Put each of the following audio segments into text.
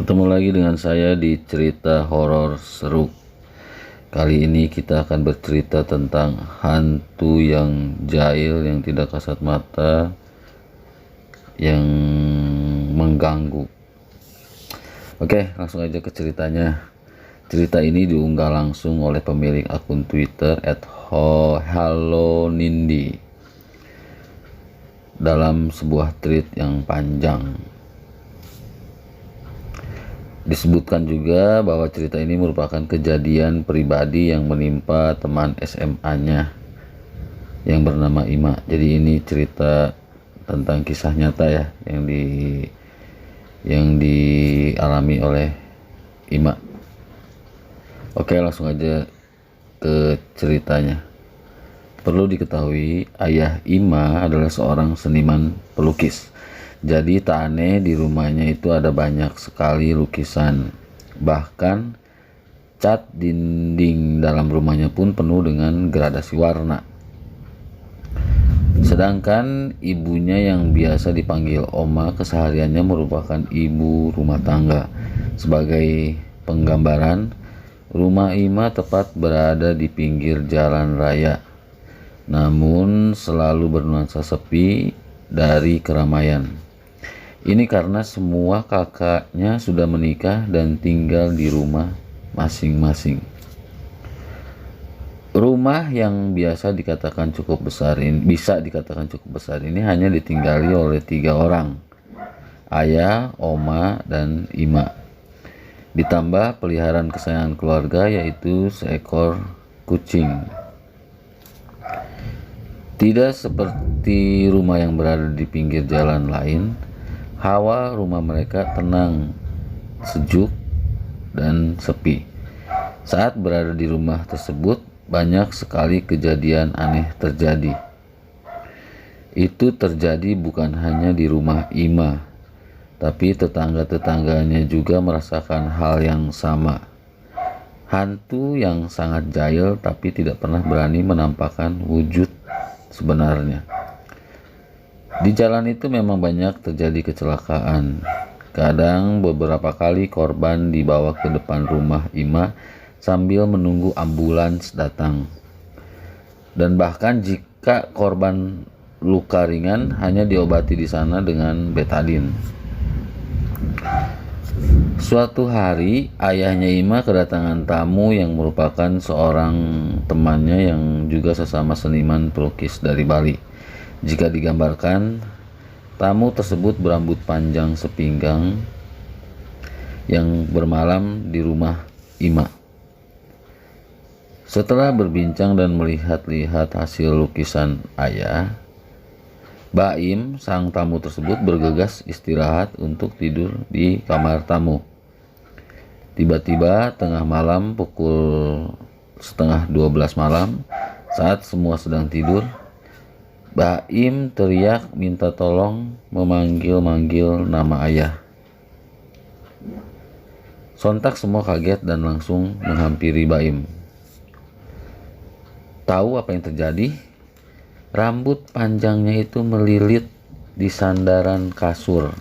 Ketemu lagi dengan saya di cerita horor seru. Kali ini kita akan bercerita tentang hantu yang jahil, yang tidak kasat mata, yang mengganggu. Oke, langsung aja ke ceritanya. Cerita ini diunggah langsung oleh pemilik akun Twitter @hallonindi dalam sebuah tweet yang panjang. Disebutkan juga bahwa cerita ini merupakan kejadian pribadi yang menimpa teman SMA-nya yang bernama Ima. Jadi ini cerita tentang kisah nyata ya yang dialami oleh Ima. Oke, langsung aja ke ceritanya. Perlu diketahui, ayah Ima adalah seorang seniman pelukis. Jadi tak aneh di rumahnya itu ada banyak sekali lukisan. Bahkan cat dinding dalam rumahnya pun penuh dengan gradasi warna. Sedangkan ibunya yang biasa dipanggil Oma kesehariannya merupakan ibu rumah tangga. Sebagai penggambaran, rumah Ima tepat berada di pinggir jalan raya, namun selalu bernuansa sepi dari keramaian. Ini karena semua kakaknya sudah menikah dan tinggal di rumah masing-masing. Rumah yang bisa dikatakan cukup besar ini hanya ditinggali oleh 3 orang, ayah, Oma, dan Ima. Ditambah peliharaan kesayangan keluarga yaitu seekor kucing. Tidak seperti rumah yang berada di pinggir jalan lain, hawa rumah mereka tenang, sejuk, dan sepi. Saat berada di rumah tersebut, banyak sekali kejadian aneh terjadi. Itu terjadi bukan hanya di rumah Ima, tapi tetangga-tetangganya juga merasakan hal yang sama. Hantu yang sangat jahil tapi tidak pernah berani menampakkan wujud sebenarnya. Di jalan itu memang banyak terjadi kecelakaan. Kadang beberapa kali korban dibawa ke depan rumah Ima sambil menunggu ambulans datang. Dan bahkan jika korban luka ringan hanya diobati di sana dengan betadin. Suatu hari ayahnya Ima kedatangan tamu yang merupakan seorang temannya yang juga sesama seniman pelukis dari Bali. Jika digambarkan, tamu tersebut berambut panjang sepinggang yang bermalam di rumah Ima. Setelah berbincang dan melihat-lihat hasil lukisan ayah, Baim, sang tamu tersebut bergegas istirahat untuk tidur di kamar tamu. Tiba-tiba tengah malam pukul 11:30 malam, saat semua sedang tidur, Baim teriak minta tolong memanggil-manggil nama ayah. Sontak semua kaget dan langsung menghampiri Baim. Tahu apa yang terjadi? Rambut panjangnya itu melilit di sandaran kasur.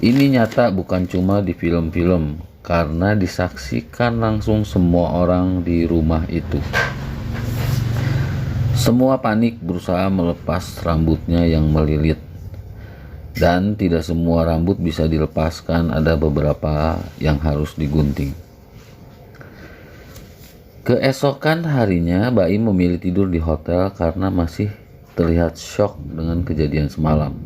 Ini nyata, bukan cuma di film-film, karena disaksikan langsung semua orang di rumah itu. Semua panik berusaha melepas rambutnya yang melilit. Dan tidak semua rambut bisa dilepaskan, ada beberapa yang harus digunting. Keesokan harinya, Baim memilih tidur di hotel karena masih terlihat syok dengan kejadian semalam.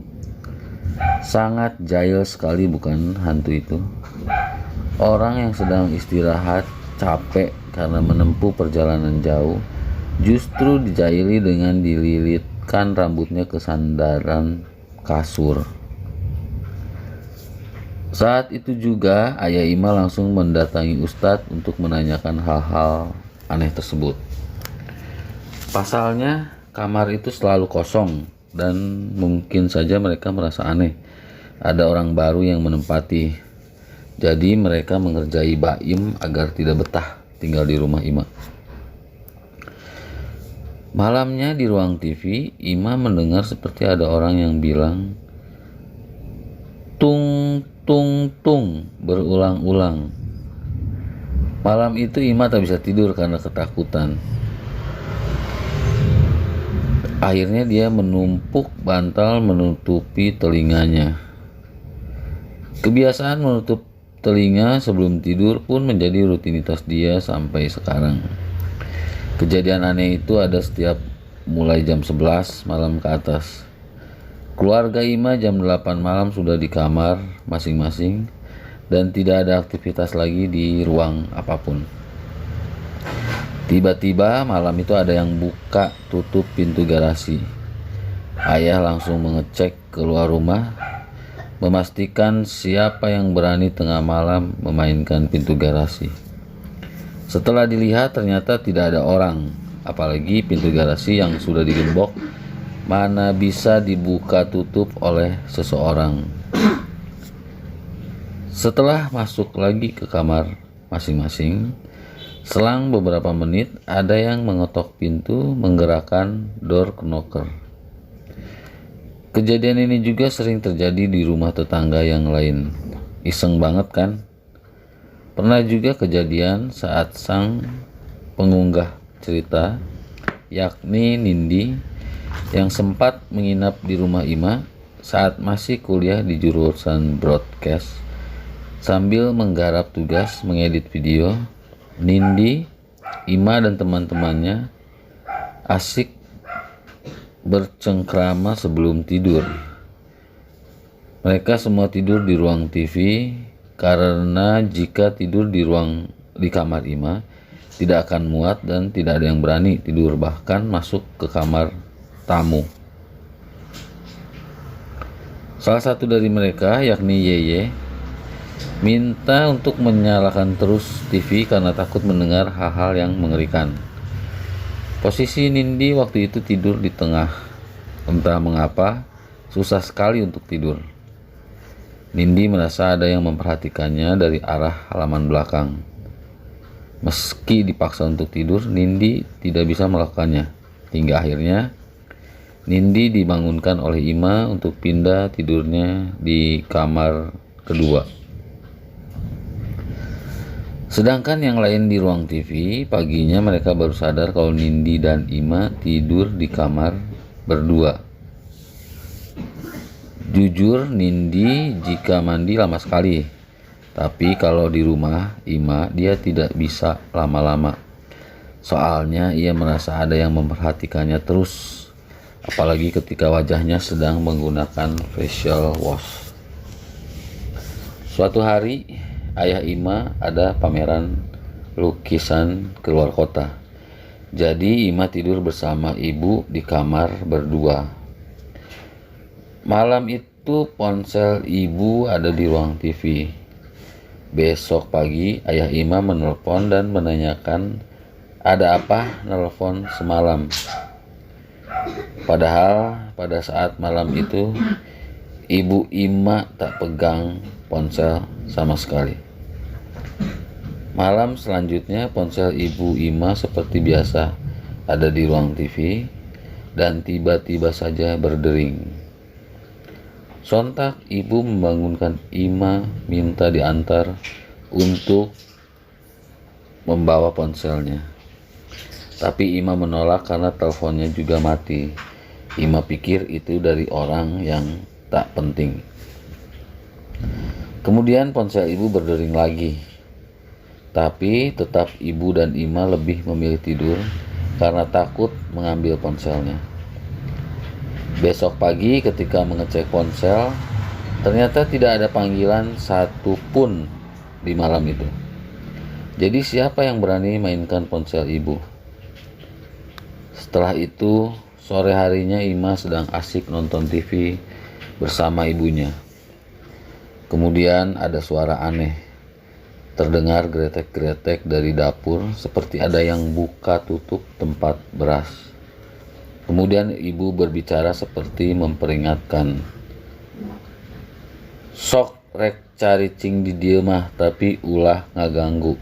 Sangat jahil sekali bukan hantu itu? Orang yang sedang istirahat, capek karena menempuh perjalanan jauh, justru dijahili dengan dililitkan rambutnya ke sandaran kasur. Saat itu juga ayah Ima langsung mendatangi Ustadz untuk menanyakan hal-hal aneh tersebut. Pasalnya kamar itu selalu kosong dan mungkin saja mereka merasa aneh ada orang baru yang menempati. Jadi mereka mengerjai Baim agar tidak betah tinggal di rumah Ima. Malamnya di ruang TV, Ima mendengar seperti ada orang yang bilang tung tung berulang-ulang. Malam itu Ima tak bisa tidur karena ketakutan. Akhirnya dia menumpuk bantal menutupi telinganya. Kebiasaan menutup telinga sebelum tidur pun menjadi rutinitas dia sampai sekarang. Kejadian aneh itu ada setiap mulai jam 11 malam ke atas. Keluarga Ima jam 8 malam sudah di kamar masing-masing dan tidak ada aktivitas lagi di ruang apapun. Tiba-tiba malam itu ada yang buka tutup pintu garasi. Ayah langsung mengecek keluar rumah, memastikan siapa yang berani tengah malam memainkan pintu garasi. Setelah dilihat ternyata tidak ada orang, apalagi pintu garasi yang sudah digembok mana bisa dibuka tutup oleh seseorang. Setelah masuk lagi ke kamar masing-masing, selang beberapa menit ada yang mengetok pintu menggerakkan door knocker. Kejadian ini juga sering terjadi di rumah tetangga yang lain. Iseng banget kan? Pernah juga kejadian saat sang pengunggah cerita, yakni Nindi, yang sempat menginap di rumah Ima saat masih kuliah di jurusan broadcast. Sambil menggarap tugas mengedit video, Nindi, Ima dan teman-temannya asik bercengkrama sebelum tidur. Mereka semua tidur di ruang TV karena jika tidur di kamar Ima tidak akan muat dan tidak ada yang berani tidur bahkan masuk ke kamar tamu. Salah satu dari mereka, yakni Yeye, minta untuk menyalakan terus TV karena takut mendengar hal-hal yang mengerikan. Posisi Nindi waktu itu tidur di tengah. Entah mengapa, susah sekali untuk tidur. Nindi merasa ada yang memperhatikannya dari arah halaman belakang. Meski dipaksa untuk tidur, Nindi tidak bisa melakukannya. Hingga akhirnya Nindi dibangunkan oleh Ima untuk pindah tidurnya di kamar kedua. Sedangkan yang lain di ruang TV, paginya mereka baru sadar kalau Nindi dan Ima tidur di kamar berdua. Jujur, Nindi jika mandi lama sekali. Tapi kalau di rumah Ima, dia tidak bisa lama-lama. Soalnya ia merasa ada yang memperhatikannya terus. Apalagi ketika wajahnya sedang menggunakan facial wash. Suatu hari, ayah Ima ada pameran lukisan keluar kota. Jadi Ima tidur bersama ibu di kamar berdua. Malam itu ponsel ibu ada di ruang TV. Besok pagi ayah Ima menelpon dan menanyakan ada apa nelpon semalam. Padahal pada saat malam itu ibu Ima tak pegang ponsel sama sekali. Malam selanjutnya ponsel ibu Ima seperti biasa ada di ruang TV dan tiba-tiba saja berdering. Sontak ibu membangunkan Ima minta diantar untuk membawa ponselnya. Tapi Ima menolak karena teleponnya juga mati. Ima pikir itu dari orang yang tak penting. Kemudian ponsel ibu berdering lagi. Tapi tetap ibu dan Ima lebih memilih tidur karena takut mengambil ponselnya. Besok pagi ketika mengecek ponsel, ternyata tidak ada panggilan satu pun di malam itu. Jadi siapa yang berani mainkan ponsel ibu? Setelah itu, sore harinya Ima sedang asik nonton TV bersama ibunya. Kemudian ada suara aneh. Terdengar gretek-gretek dari dapur seperti ada yang buka tutup tempat beras. Kemudian ibu berbicara seperti memperingatkan. Sok rek cari cing di dieu mah tapi ulah ngaganggu.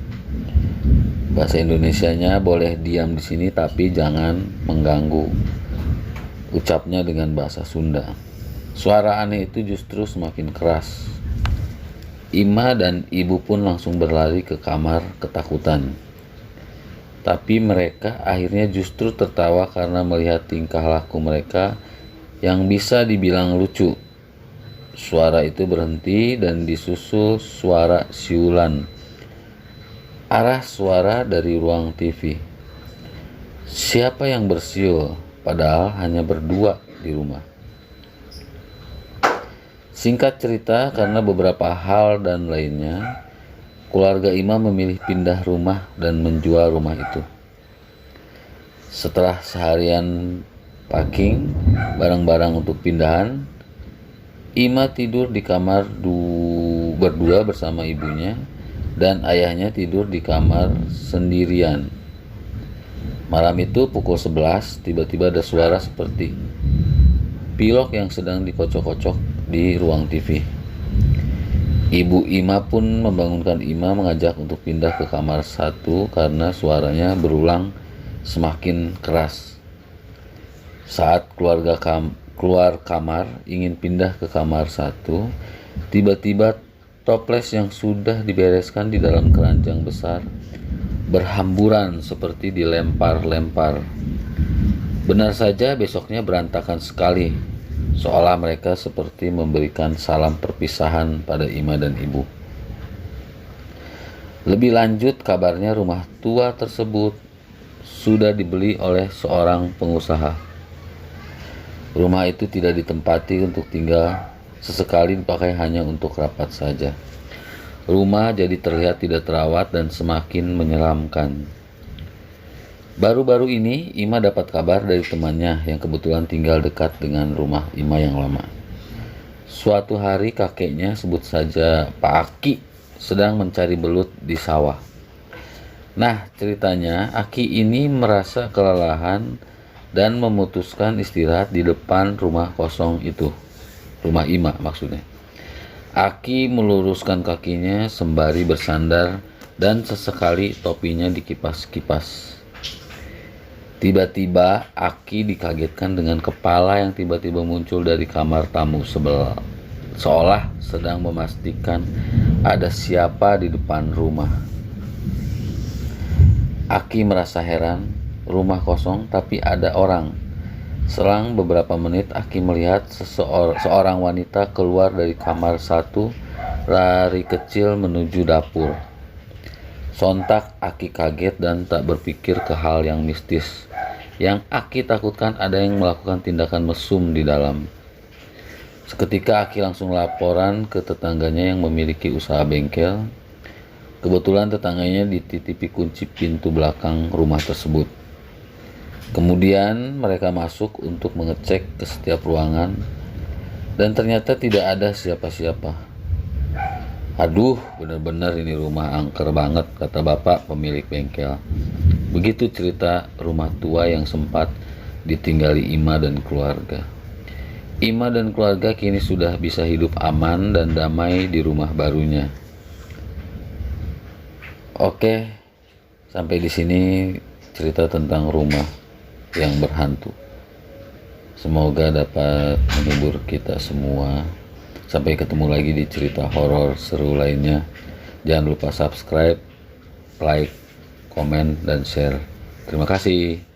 Bahasa Indonesianya boleh diam di sini tapi jangan mengganggu. Ucapnya dengan bahasa Sunda. Suara aneh itu justru semakin keras. Ima dan ibu pun langsung berlari ke kamar ketakutan. Tapi mereka akhirnya justru tertawa karena melihat tingkah laku mereka yang bisa dibilang lucu. Suara itu berhenti dan disusul suara siulan. Arah suara dari ruang TV. Siapa yang bersiul? Padahal hanya berdua di rumah. Singkat cerita, karena beberapa hal dan lainnya, keluarga Ima memilih pindah rumah dan menjual rumah itu. Setelah seharian packing barang-barang untuk pindahan, Ima tidur di kamar berdua bersama ibunya dan ayahnya tidur di kamar sendirian. Malam itu pukul 11, tiba-tiba ada suara seperti pilok yang sedang dikocok-kocok di ruang TV. Ibu Ima pun membangunkan Ima, mengajak untuk pindah ke kamar 1 karena suaranya berulang semakin keras. Saat keluarga keluar kamar ingin pindah ke kamar 1, tiba-tiba toples yang sudah dibereskan di dalam keranjang besar berhamburan seperti dilempar-lempar. Benar saja besoknya berantakan sekali, seolah mereka seperti memberikan salam perpisahan pada Ima dan ibu. Lebih lanjut, kabarnya rumah tua tersebut sudah dibeli oleh seorang pengusaha. Rumah itu tidak ditempati untuk tinggal, sesekali dipakai hanya untuk rapat saja. Rumah jadi terlihat tidak terawat dan semakin menyeramkan. Baru-baru ini Ima dapat kabar dari temannya yang kebetulan tinggal dekat dengan rumah Ima yang lama. Suatu hari kakeknya, sebut saja Pak Aki, sedang mencari belut di sawah. Nah, ceritanya Aki ini merasa kelelahan dan memutuskan istirahat di depan rumah kosong itu. Rumah Ima maksudnya. Aki meluruskan kakinya sembari bersandar dan sesekali topinya dikipas-kipas. Tiba-tiba Aki dikagetkan dengan kepala yang tiba-tiba muncul dari kamar tamu sebelah, seolah sedang memastikan ada siapa di depan rumah. Aki merasa heran, rumah kosong tapi ada orang. Selang beberapa menit Aki melihat seorang wanita keluar dari kamar 1, lari kecil menuju dapur. Sontak Aki kaget dan tak berpikir ke hal yang mistis. Yang Aki takutkan ada yang melakukan tindakan mesum di dalam. Seketika Aki langsung laporan ke tetangganya yang memiliki usaha bengkel. Kebetulan tetangganya dititipi kunci pintu belakang rumah tersebut. Kemudian mereka masuk untuk mengecek ke setiap ruangan dan ternyata tidak ada siapa-siapa. Aduh, benar-benar ini rumah angker banget, kata bapak pemilik bengkel. Begitu cerita rumah tua yang sempat ditinggali Ima dan keluarga. Ima dan keluarga kini sudah bisa hidup aman dan damai di rumah barunya. Oke, sampai di sini cerita tentang rumah yang berhantu. Semoga dapat menghibur kita semua. Sampai ketemu lagi di cerita horor seru lainnya. Jangan lupa subscribe, like, komen, dan share. Terima kasih.